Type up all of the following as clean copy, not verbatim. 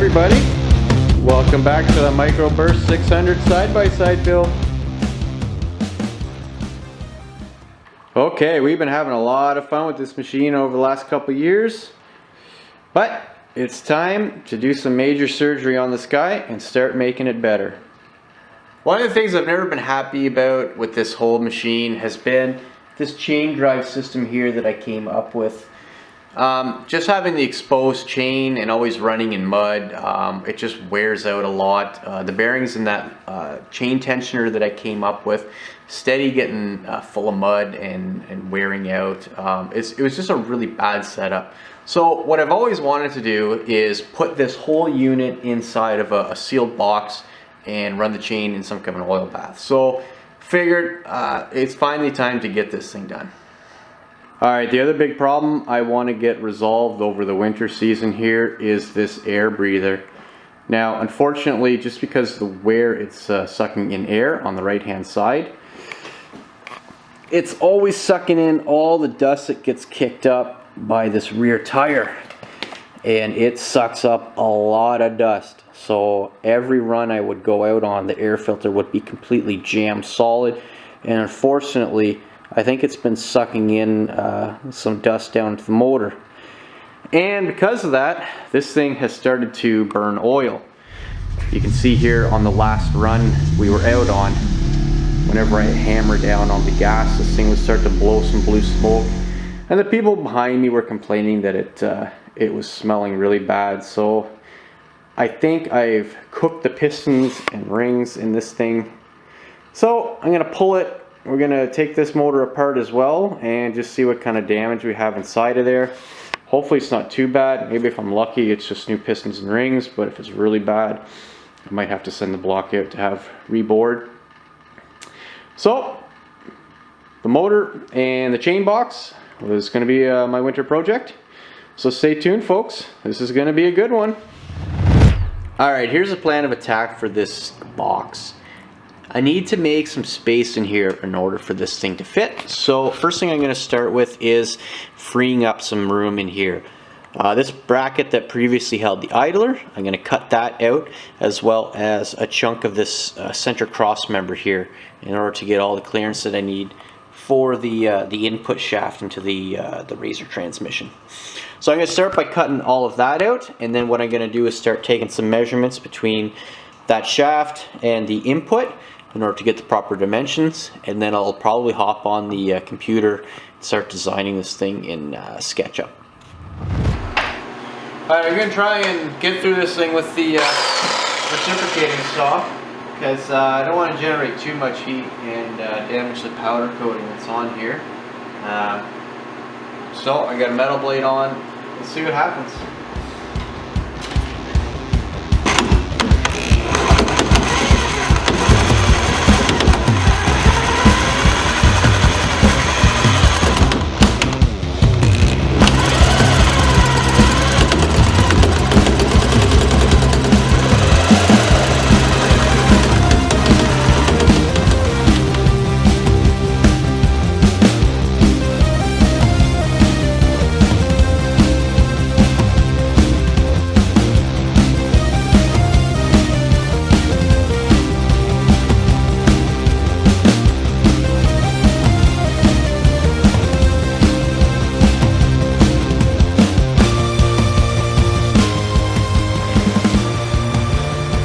everybody, welcome back to the Microburst 600 side-by-side build. Okay, we've been having a lot of fun with this machine over the last couple years, but it's time to do some major surgery on this guy and start making it better. One of the things I've never been happy about with this whole machine has been this chain drive system here that I came up with. Just having the exposed chain and always running in mud, it just wears out a lot. The bearings in that chain tensioner that I came up with, steady getting full of mud and wearing out. It was just a really bad setup. So what I've always wanted to do is put this whole unit inside of a sealed box and run the chain in some kind of an oil bath. So figured it's finally time to get this thing done. Alright, the other big problem I want to get resolved over the winter season here is this air breather. Now unfortunately, just because the where it's sucking in air on the right hand side, it's always sucking in all the dust that gets kicked up by this rear tire, and it sucks up a lot of dust. So every run I would go out on, the air filter would be completely jammed solid, and unfortunately I think it's been sucking in some dust down to the motor. And because of that, this thing has started to burn oil. You can see here on the last run we were out on, whenever I hammer down on the gas, this thing would start to blow some blue smoke. And the people behind me were complaining that it was smelling really bad. So I think I've cooked the pistons and rings in this thing. So I'm going to pull it. We're going to take this motor apart as well and just see what kind of damage we have inside of there. Hopefully it's not too bad. Maybe if I'm lucky it's just new pistons and rings, but if it's really bad I might have to send the block out to have rebored. So the motor and the chain box was going to be my winter project. So stay tuned folks, this is going to be a good one. Alright, here's a plan of attack for this box. I need to make some space in here in order for this thing to fit. So first thing I'm going to start with is freeing up some room in here. This bracket that previously held the idler, I'm going to cut that out, as well as a chunk of this center cross member here in order to get all the clearance that I need for the input shaft into the Razor transmission. So I'm going to start by cutting all of that out, and then what I'm going to do is start taking some measurements between that shaft and the input in order to get the proper dimensions, and then I'll probably hop on the computer and start designing this thing in SketchUp. Alright, I'm going to try and get through this thing with the reciprocating saw, because I don't want to generate too much heat and damage the powder coating that's on here. So I got a metal blade on. Let's see what happens.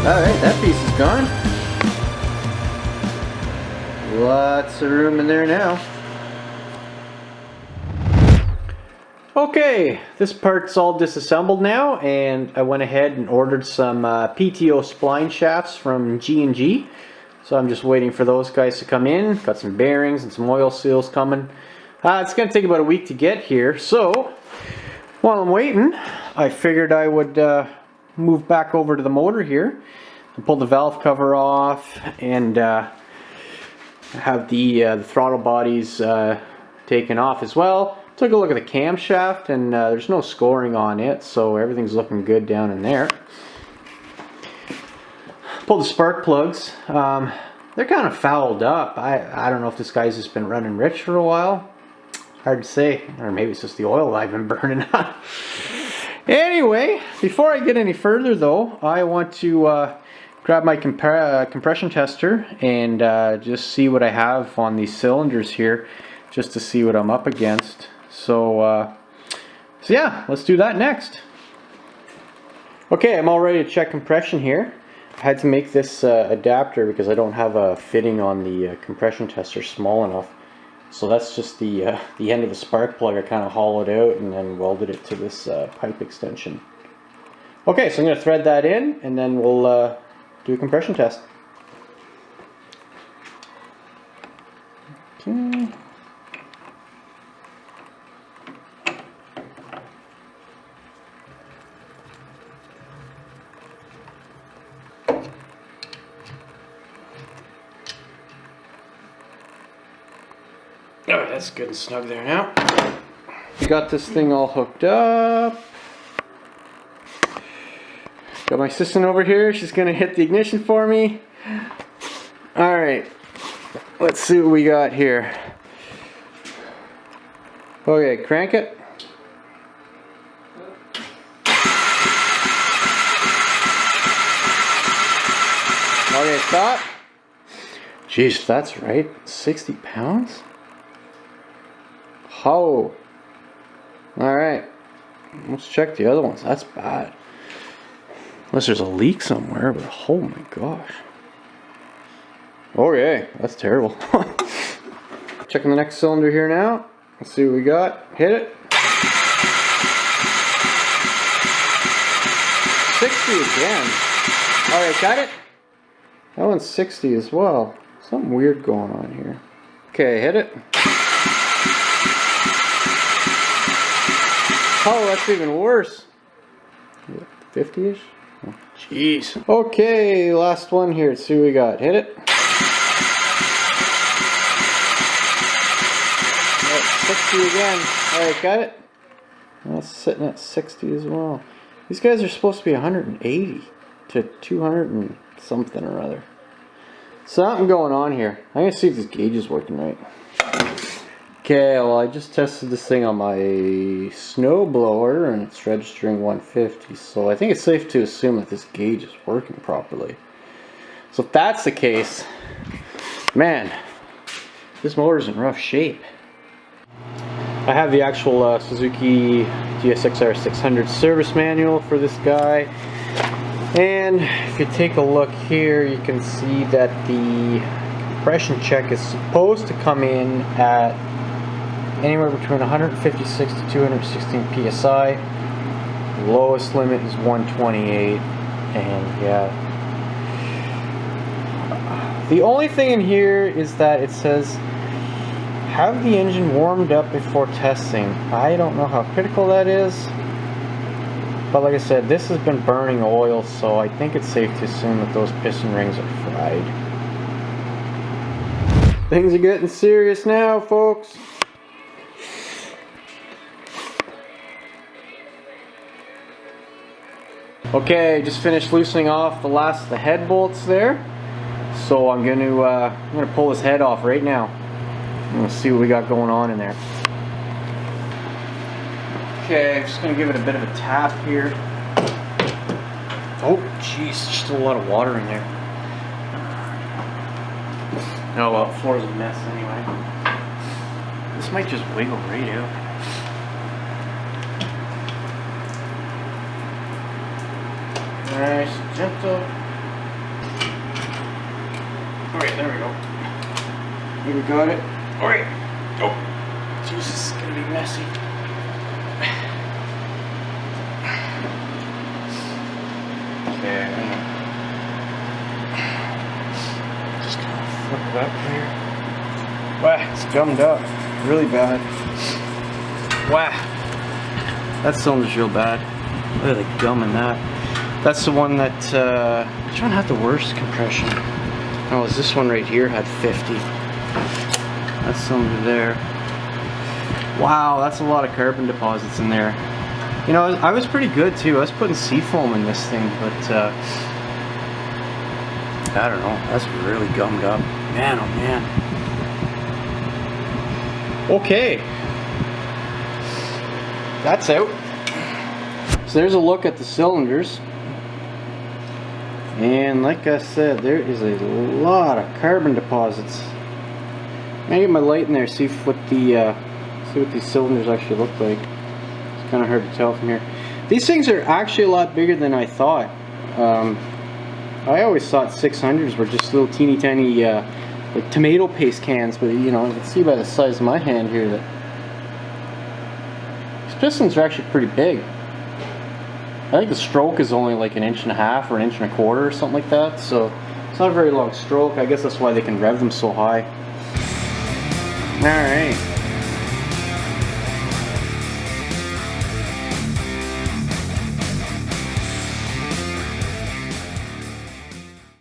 Alright, that piece is gone. Lots of room in there now. Okay, this part's all disassembled now, and I went ahead and ordered some PTO spline shafts from G&G. So I'm just waiting for those guys to come in. Got some bearings and some oil seals coming. It's going to take about a week to get here, so while I'm waiting, I figured I would move back over to the motor here and pull the valve cover off and have the throttle bodies taken off as well. Took a look at the camshaft, and there's no scoring on it, so everything's looking good down in there. Pull the spark plugs. They're kind of fouled up. I don't know if this guy's just been running rich for a while. Hard to say, or maybe it's just the oil I've been burning on. Anyway, before I get any further though, I want to grab my compression tester and just see what I have on these cylinders here, just to see what I'm up against. So yeah, let's do that next. Okay, I'm all ready to check compression here. I had to make this adapter because I don't have a fitting on the compression tester small enough. So that's just the end of the spark plug. I kind of hollowed out and then welded it to this pipe extension. Okay, so I'm going to thread that in and then we'll do a compression test. Okay. Alright, that's good and snug there now. We got this thing all hooked up. Got my assistant over here. She's going to hit the ignition for me. Alright, let's see what we got here. Okay, crank it. Okay, stop. Jeez, if that's right, 60 pounds? Oh. Alright. Let's check the other ones. That's bad. Unless there's a leak somewhere, but oh my gosh. Okay, that's terrible. Checking the next cylinder here now. Let's see what we got. Hit it. 60 again. Alright, got it. That one's 60 as well. Something weird going on here. Okay, hit it. Oh, that's even worse. 50-ish? Oh, jeez. Okay, last one here. Let's see what we got. Hit it. 60 again. Alright, got it. That's sitting at 60 as well. These guys are supposed to be 180 to 200 and something or other. Something going on here. I'm going to see if this gauge is working right. Okay, well I just tested this thing on my snow blower and it's registering 150, so I think it's safe to assume that this gauge is working properly. So if that's the case, man, this motor's in rough shape. I have the actual Suzuki GSX-R 600 service manual for this guy, and if you take a look here you can see that the compression check is supposed to come in at anywhere between 156 to 216 psi. Lowest limit is 128, and yeah. The only thing in here is that it says have the engine warmed up before testing. I don't know how critical that is, but like I said, this has been burning oil, so I think it's safe to assume that those piston rings are fried. Things are getting serious now, folks. Okay, just finished loosening off the last of the head bolts there. So I'm gonna pull this head off right now. I'm gonna see what we got going on in there. Okay, I'm just gonna give it a bit of a tap here. Oh, jeez, there's still a lot of water in there. Oh well, the floor's a mess anyway. This might just wiggle right out. Nice, gentle. Alright, there we go. Here we got it. Alright. Oh, Jesus, it's gonna be messy. Okay, I'm gonna just kind of flip it up here. Wow, it's gummed up. Really bad. Wow. That cylinder's real bad. Look at the gum in that. That's the one that, which one had the worst compression? Oh, is this one right here had 50. That's cylinder there. Wow, that's a lot of carbon deposits in there. You know, I was pretty good too. I was putting seafoam in this thing, but I don't know. That's really gummed up. Man, oh man. Okay. That's out. So there's a look at the cylinders. And like I said, there is a lot of carbon deposits. I'm gonna get my light in there, see what these cylinders actually look like. It's kind of hard to tell from here. These things are actually a lot bigger than I thought. I always thought 600s were just little teeny tiny like tomato paste cans, but you know, you can see by the size of my hand here that these pistons are actually pretty big. I think the stroke is only like 1.5 inches or 1.25 inches or something like that, so it's not a very long stroke. I guess that's why they can rev them so high. Alright.